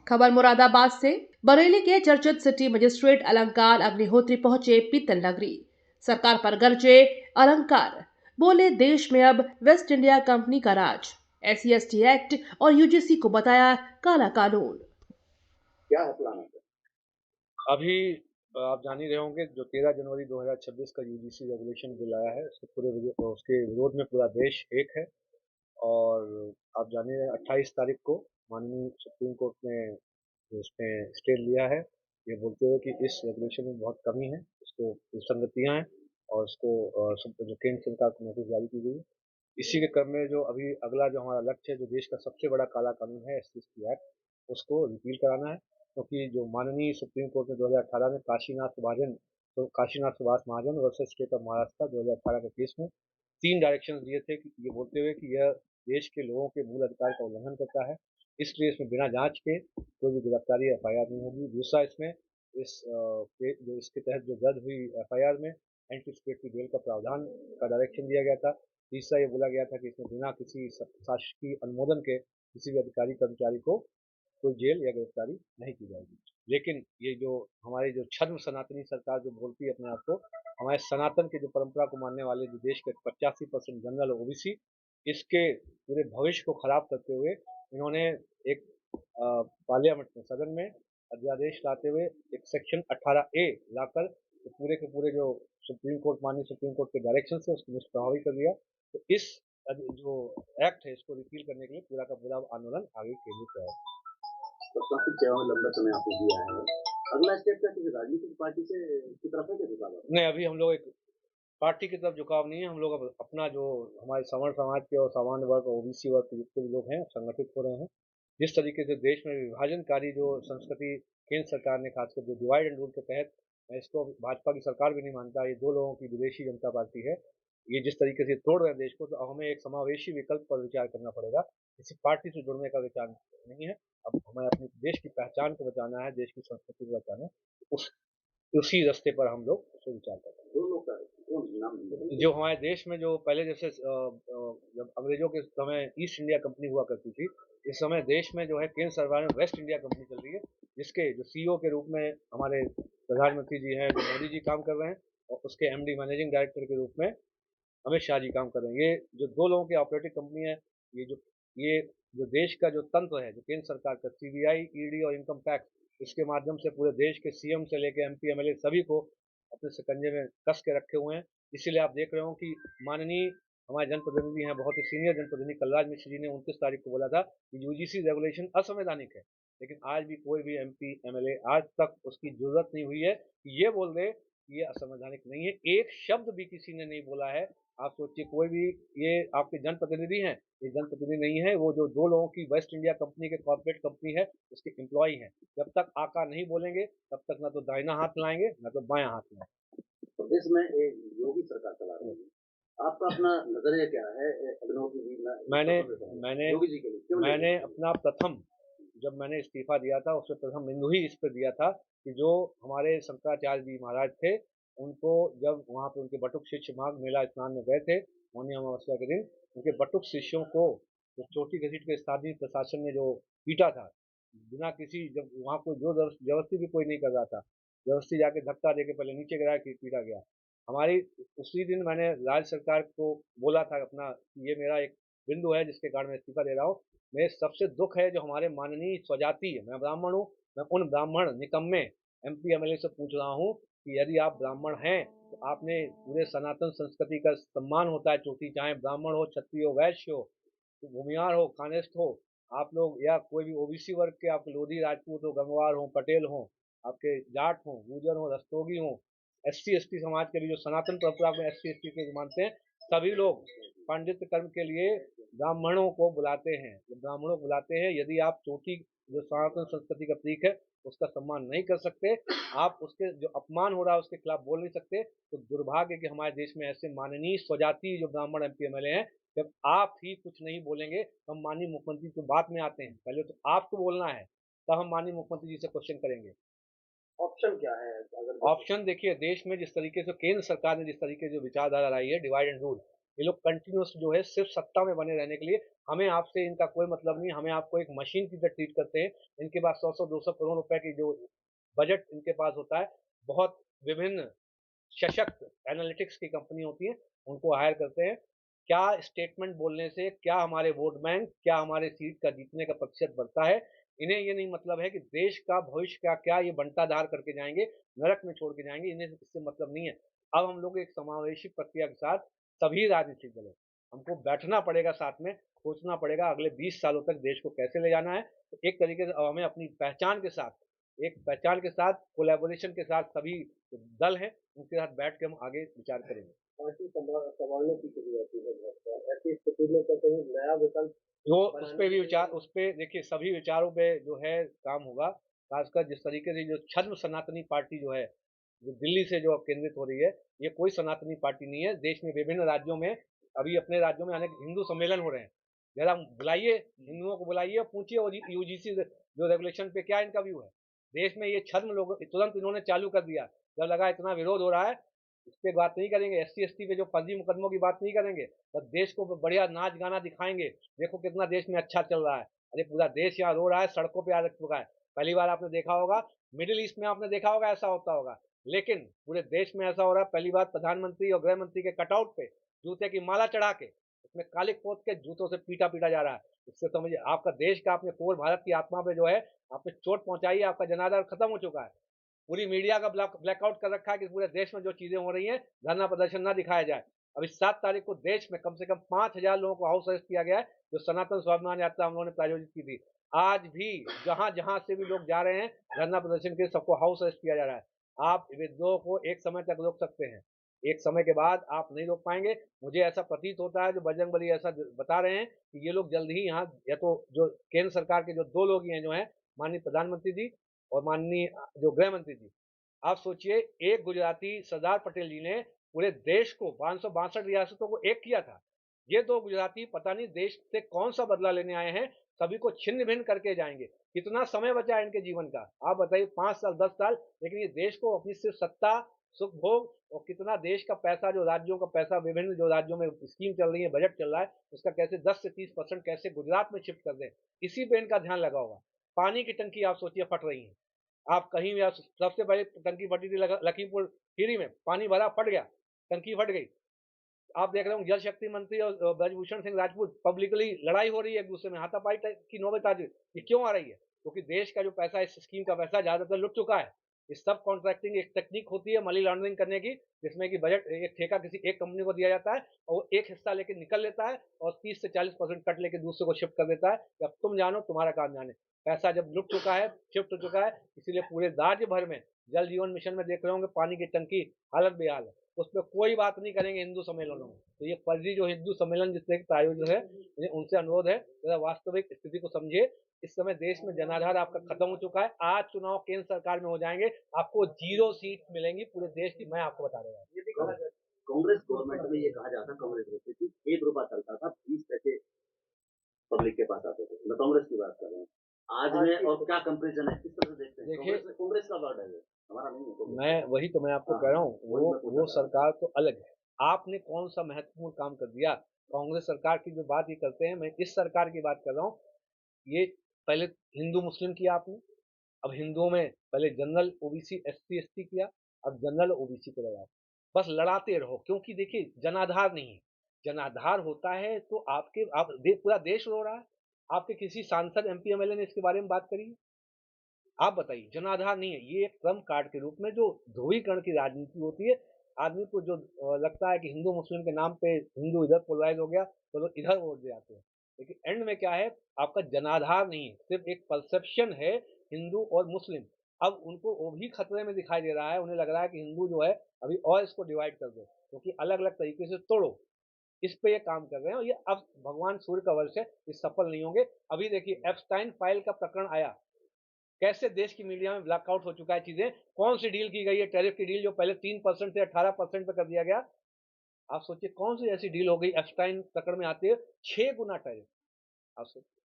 खबर मुरादाबाद से। बरेली के चर्चित सिटी मजिस्ट्रेट अलंकार अग्निहोत्री पहुंचे पीतल नगरी। सरकार पर गरजे अलंकार, बोले देश में अब वेस्ट इंडिया कंपनी का राज। SC/ST एक्ट और UGC को बताया काला कानून। क्या है प्लान? अभी आप जान ही रहे होंगे जो 13 जनवरी 2026 का यूजीसी रेगुलेशन बिल आया है, उसके विरोध में पूरा देश एक है। और आप जानिए 28 तारीख को माननीय सुप्रीम कोर्ट ने इसमें स्टे लिया है, ये बोलते हुए कि इस रेगुलेशन में बहुत कमी है, इसको विसंगतियां हैं और इसको जो केंद्र सरकार को नोटिस जारी की गई है। इसी के क्रम में जो अभी अगला जो हमारा लक्ष्य है, जो देश का सबसे बड़ा काला कानून है SC/ST एक्ट, उसको रिपील कराना है। क्योंकि जो माननीय सुप्रीम कोर्ट ने 2018 में काशीनाथ सुभाष महाजन वर्सेस स्टेट ऑफ महाराष्ट्र 2018 के केस में 3 डायरेक्शन दिए थे कि ये बोलते हुए कि यह देश के लोगों के मूल अधिकार का उल्लंघन करता है, इसलिए इसमें बिना जांच के कोई भी गिरफ्तारी FIR नहीं होगी। दूसरा, इसमें जो इसके तहत जो दर्ज हुई FIR में एंटीसिपेटरी बेल का प्रावधान का डायरेक्शन दिया गया था। तीसरा, ये बोला गया था कि इसमें बिना किसी शासकीय अनुमोदन के किसी भी अधिकारी कर्मचारी को कोई जेल या गिरफ्तारी नहीं की जाएगी। लेकिन ये जो हमारी जो छद्म सनातनी सरकार जो बोलती है अपने आप को, हमारे सनातन के जो परंपरा को मानने वाले जो देश के 85% जनरल OBC, इसके पूरे भविष्य को खराब करते हुए इन्होंने एक पार्लियामेंट में, सदन में अध्यादेश लाते हुए एक सेक्शन 18A लाकर तो पूरे के पूरे जो माननीय सुप्रीम कोर्ट के डायरेक्शन से उसको निष्प्रभावी कर दिया। तो इस जो एक्ट है इसको रिपील करने के लिए पूरा का पूरा आंदोलन आगे केंद्रित रहेगा। प्रशासनिक सेवा में लंबा समय आपने दिया है, अगला स्टेप क्या किसी राजनीतिक पार्टी से की तरफ है क्या झुकाव? नहीं, अभी हम लोग एक पार्टी की तरफ झुकाव नहीं है। हम लोग अब अपना जो हमारे सवर्ण समाज के और सामान्य वर्ग और OBC वर्ग के जितने भी लोग हैं संगठित हो रहे हैं। जिस तरीके से देश में विभाजनकारी जो संस्कृति केंद्र सरकार ने, खासकर जो डिवाइड एंड रूल के तहत, मैं इसको भाजपा की सरकार भी नहीं मानता, ये 2 लोगों की विदेशी जनता पार्टी है, ये जिस तरीके से तोड़ रहे हैं देश को, तो हमें एक समावेशी विकल्प पर विचार करना पड़ेगा। किसी पार्टी से जुड़ने का विचार नहीं है। अब हमें अपने देश की पहचान को बचाना है, देश की संस्कृति को बचाना है, उस उसी रास्ते पर हम लोग उसको विचार करते हैं। दो लोग कौन नाम? जो हमारे देश में जो पहले जैसे जब अंग्रेजों के समय ईस्ट इंडिया कंपनी हुआ करती थी, इस समय देश में जो है केंद्र सरकार में वेस्ट इंडिया कंपनी चल रही है, जिसके जो CEO के रूप में हमारे प्रधानमंत्री जी हैं, जो मोदी जी काम कर रहे हैं, और उसके MD मैनेजिंग डायरेक्टर के रूप में अमित शाह जी काम कर रहे हैं। ये जो 2 लोगों की ऑपरेटिव कंपनी है, ये जो देश का जो तंत्र है, जो केंद्र सरकार का CBI, ED और इनकम टैक्स, इसके माध्यम से पूरे देश के CM से लेकर MP MLA सभी को अपने शिकंजे में कस के रखे हुए हैं। इसीलिए आप देख रहे हो कि माननीय हमारे जनप्रतिनिधि हैं, बहुत ही सीनियर जनप्रतिनिधि कलराज मिश्र जी ने 29 तारीख को बोला था कि UGC रेगुलेशन असंवैधानिक है। लेकिन आज भी कोई भी MP MLA आज तक उसकी जरूरत नहीं हुई है कि ये बोल दे कि ये असंवैधानिक नहीं है। एक शब्द भी किसी ने नहीं बोला है। आप सोचिए, कोई भी, ये आपके जनप्रतिनिधि हैं, ये जनप्रतिनिधि नहीं है, वो जो 2 लोगों की वेस्ट इंडिया कंपनी के कॉर्पोरेट कंपनी है उसके एम्प्लॉय हैं। जब तक आका नहीं बोलेंगे तब तक ना तो दाहिना हाथ लाएंगे ना तो बायां हाथ लाएंगे। प्रदेश में एक योगी सरकार चला रही है, आपका अपना नजरिया क्या है अग्निहोत्री जी में? मैंने योगी जी के लिए क्यों मैंने अपना प्रथम, जब मैंने इस्तीफा दिया था उससे प्रथम बिंदु ही इस पर दिया था कि जो हमारे शंकराचार्य जी महाराज थे, उनको जब वहाँ पे उनके बटुक शिष्य माघ मेला स्नान में गए थे मौनी अमावस्या के दिन, उनके बटुक शिष्यों को जो चोटी घसीट के स्थानीय प्रशासन ने जो पीटा था, बिना किसी, जब वहाँ कोई जो जबरदस्ती भी कोई नहीं कर रहा था, जबरदस्ती जाके धक्का दे के पहले नीचे गिरा के पीटा गया। हमारी उसी दिन मैंने राज्य सरकार को बोला था अपना कि ये मेरा एक बिंदु है जिसके कारण मैं इस्तीफा दे रहा हूँ। मेरे सबसे दुख है जो हमारे माननीय स्वजाति, मैं ब्राह्मण हूँ, मैं उन ब्राह्मण निकम्मे MP MLA से पूछ रहा हूँ कि यदि आप ब्राह्मण हैं तो आपने पूरे सनातन संस्कृति का सम्मान होता है, चोटी, चाहे ब्राह्मण हो, क्षत्रिय हो, वैश्य हो, भूमिहार हो, कानेस्ट हो, आप लोग, या कोई भी OBC वर्ग के, आप लोधी, राजपूत हो, गंगवार हो, पटेल हो, आपके जाट हो, गुजर हो, रस्तोगी हो, SC/ST समाज के भी जो सनातन परंपरा में SC/ST के मानते हैं, सभी लोग पांडित्य कर्म के लिए ब्राह्मणों को बुलाते हैं, ब्राह्मणों को बुलाते हैं। यदि आप चोटी, जो सनातन संस्कृति का प्रतीक है, उसका सम्मान नहीं कर सकते, आप उसके जो अपमान हो रहा है उसके खिलाफ बोल नहीं सकते, तो दुर्भाग्य कि हमारे देश में ऐसे माननीय स्वजाति जो ब्राह्मण MP MLA हैं, जब आप ही कुछ नहीं बोलेंगे तो हम माननीय मुख्यमंत्री की बात में आते हैं। पहले तो आपको बोलना है, तब हम माननीय मुख्यमंत्री जी से क्वेश्चन करेंगे। ऑप्शन क्या है? अगर ऑप्शन देखिए, देश में जिस तरीके से केंद्र सरकार ने जिस तरीके से विचारधारा लाई है, डिवाइड एंड रूल, ये लोग कंटिन्यूस जो है सिर्फ सत्ता में बने रहने के लिए, हमें आपसे इनका कोई मतलब नहीं, हमें आपको एक मशीन की तरह ट्रीट करते हैं। इनके पास 100-100 200 करोड़ रुपए की जो बजट इनके पास होता है, बहुत विभिन्न सशक्त एनालिटिक्स की कंपनी होती है, उनको हायर करते हैं। क्या स्टेटमेंट बोलने से क्या हमारे वोट बैंक, क्या हमारे सीट का जीतने का प्रतिशत बढ़ता है, इन्हें ये नहीं मतलब है कि देश का भविष्य का क्या ये बंटाधार करके जाएंगे, नरक में छोड़ के जाएंगे, इन्हें इससे मतलब नहीं है। अब हम लोग एक समावेशी प्रक्रिया के साथ सभी राजनीतिक दलों, हमको बैठना पड़ेगा साथ में, सोचना पड़ेगा अगले 20 सालों तक देश को कैसे ले जाना है। तो एक तरीके से अब हमें अपनी पहचान के साथ, एक पहचान के साथ, कोलैबोरेशन के साथ सभी दल हैं, उनके साथ बैठ के हम आगे विचार करेंगे। पार्टी संभालने की स्थिति रहती है, ऐसी स्थिति में कहते हैं नया विकल्प जो उस पे भी विचार, उस पे देखिए सभी विचारों पे जो है काम होगा। खासकर जिस तरीके से जो छद्म सनातनी पार्टी जो है, जो दिल्ली से जो केंद्रित हो रही है, ये कोई सनातनी पार्टी नहीं है। देश में विभिन्न राज्यों में, अभी अपने राज्यों में अनेक हिंदू सम्मेलन हो रहे हैं। जरा बुलाइए, हिंदुओं को बुलाइए, पूछिए और यूजीसी जो रेगुलेशन पे क्या इनका व्यू है। देश में ये छद्म लोग तुरंत इन्होंने चालू कर दिया, जब लगा इतना विरोध हो रहा है, इस पे बात नहीं करेंगे। SC ST पे जो फर्जी मुकदमों की बात नहीं करेंगे, बस देश को बढ़िया नाच गाना दिखाएंगे, देखो कितना देश में अच्छा चल रहा है। अरे पूरा देश यहाँ रो रहा है, सड़कों पे आ चुका है। पहली बार आपने देखा होगा, मिडिल ईस्ट में आपने देखा होगा ऐसा होता होगा, लेकिन पूरे देश में ऐसा हो रहा है। पहली बार प्रधानमंत्री और गृह मंत्री के कटआउट पे जूते की माला चढ़ा के, उसमें कालिक पोत के जूतों से पीटा पीटा जा रहा है। इससे समझिए आपका देश का, अपने पूरे भारत की आत्मा पे जो है आपने चोट पहुंचाई है, आपका जनाधार खत्म हो चुका है। पूरी मीडिया का ब्लैकआउट कर रखा है कि पूरे देश में जो चीजें हो रही हैं, धरना प्रदर्शन ना दिखाया जाए। अभी 7 तारीख को देश में कम से कम 5,000 लोगों को हाउस अरेस्ट किया गया है, जो सनातन स्वाभिमान यात्रा हम लोगों ने प्रायोजित की थी। आज भी जहां जहां से भी लोग जा रहे हैं धरना प्रदर्शन के लिए, सबको हाउस अरेस्ट किया जा रहा है। आप विद्रोह को एक समय तक रोक सकते हैं, एक समय के बाद आप नहीं रोक पाएंगे। मुझे ऐसा प्रतीत होता है, जो बजरंगबली ऐसा बता रहे हैं कि ये लोग जल्द ही यहाँ, या तो जो केंद्र सरकार के जो 2 लोग हैं जो है, माननीय प्रधानमंत्री जी और माननीय जो गृह मंत्री जी, आप सोचिए, एक गुजराती सरदार पटेल जी ने पूरे देश को 562 रियासतों को एक किया था। ये 2 गुजराती पता नहीं देश से कौन सा बदला लेने आए हैं, सभी को छिन्न भिन्न करके जाएंगे। कितना समय बचा है इनके जीवन का, आप बताइए, 5 साल 10 साल, लेकिन ये देश को अपनी सिर्फ सत्ता, सुख भोग, और कितना देश का पैसा, जो राज्यों का पैसा, विभिन्न जो राज्यों में स्कीम चल रही है, बजट चल रहा है, उसका कैसे 10 से 30% कैसे गुजरात में शिफ्ट कर दें, इसी पे इनका ध्यान लगा होगा। पानी की टंकी आप सोचिए फट रही है, आप कहीं भी, आप सबसे पहले टंकी फटी थी लखीमपुर खीरी में, पानी भरा, फट गया, टंकी फट गई। आप देख रहे हो जल शक्ति मंत्री और ब्रजभूषण सिंह राजपूत पब्लिकली लड़ाई हो रही है एक दूसरे में, हाथापाई की नौबत आज ये क्यों आ रही है? क्योंकि देश का जो पैसा, इस स्कीम का पैसा ज्यादातर लुट चुका है। इस सब कॉन्ट्रैक्टिंग एक टेक्निक होती है मनी लॉन्ड्रिंग करने की, जिसमें कि बजट एक ठेका किसी एक कंपनी को दिया जाता है, और वो एक हिस्सा लेके निकल लेता है और 30 से 40% कट लेके दूसरे को शिफ्ट कर देता है, कि अब तुम जानो, तुम्हारा काम जाने। पैसा जब लुट चुका है, शिफ्ट हो चुका है, इसीलिए पूरे राज्य भर में जल जीवन मिशन में देख रहे होंगे पानी की टंकी हालत बेहाल है, उस पर कोई बात नहीं करेंगे हिंदू सम्मेलनों में। तो ये फर्जी जो हिंदू सम्मेलन जिससे प्रायोजित है, उनसे अनुरोध है, जरा वास्तविक स्थिति को समझिए। इस समय देश में जनाधार आपका खत्म हो चुका है। आज चुनाव केंद्र सरकार में हो जाएंगे, आपको 0 सीट मिलेंगी पूरे देश की, मैं आपको बता रहा हूँ। कांग्रेस गवर्नमेंट में ये कहा जाता, कांग्रेस होती थी, 1 रुपया चलता था, 20 पैसे पब्लिक के पास आते थे। मैं कांग्रेस की बात कर रहा हूँ आज में, और क्या कंपेरिजन है, किस तरह से देखते हैं? देखिए, कांग्रेस का वर्ड है, हमारा नहीं है। मैं वही तो मैं आपको कह रहा हूँ, वो सरकार तो अलग है। आपने कौन सा महत्वपूर्ण काम कर दिया? कांग्रेस सरकार की जो बात ये करते हैं, मैं इस सरकार की बात कर रहा हूँ। ये पहले हिंदू मुस्लिम किया आपने, अब हिंदुओं में पहले जनरल ओबीसी SC ST किया, अब जनरल OBC को लगा। बस लड़ाते रहो, क्योंकि देखिए जनाधार नहीं है। जनाधार होता है तो पूरा देश रो रहा है। आपके किसी सांसद MP MLA ने इसके बारे में बात करी है? आप बताइए, जनाधार नहीं है। ये एक ट्रम्प कार्ड के रूप में जो ध्रुवीकरण की राजनीति होती है, आदमी को जो लगता है कि हिंदू मुस्लिम के नाम पे हिंदू इधर पोलराइज हो गया तो लोग इधर वोट दे जाते हैं, लेकिन एंड में क्या है, आपका जनाधार नहीं है, सिर्फ एक परसेप्शन है हिंदू और मुस्लिम। अब उनको वो भी खतरे में दिखाई दे रहा है, उन्हें लग रहा है कि हिंदू जो है अभी और इसको डिवाइड कर दो, क्योंकि अलग अलग तरीके से तोड़ो, इस पे ये काम कर रहे हैं। और ये अब भगवान सूर्य का वर्ष है, ये सफल नहीं होंगे। अभी देखिए एप्स्टाइन फाइल का प्रकरण आया, कैसे देश की मीडिया में ब्लैकआउट हो चुका है चीजें, कौन सी डील की गई है, टैरिफ की डील जो पहले 3% से 18% पे कर दिया गया। आप सोचिए कौन सी ऐसी डील हो गई एप्स्टाइन प्रकरण में आती है, 6 गुना टैरिफ। आप सोचिए।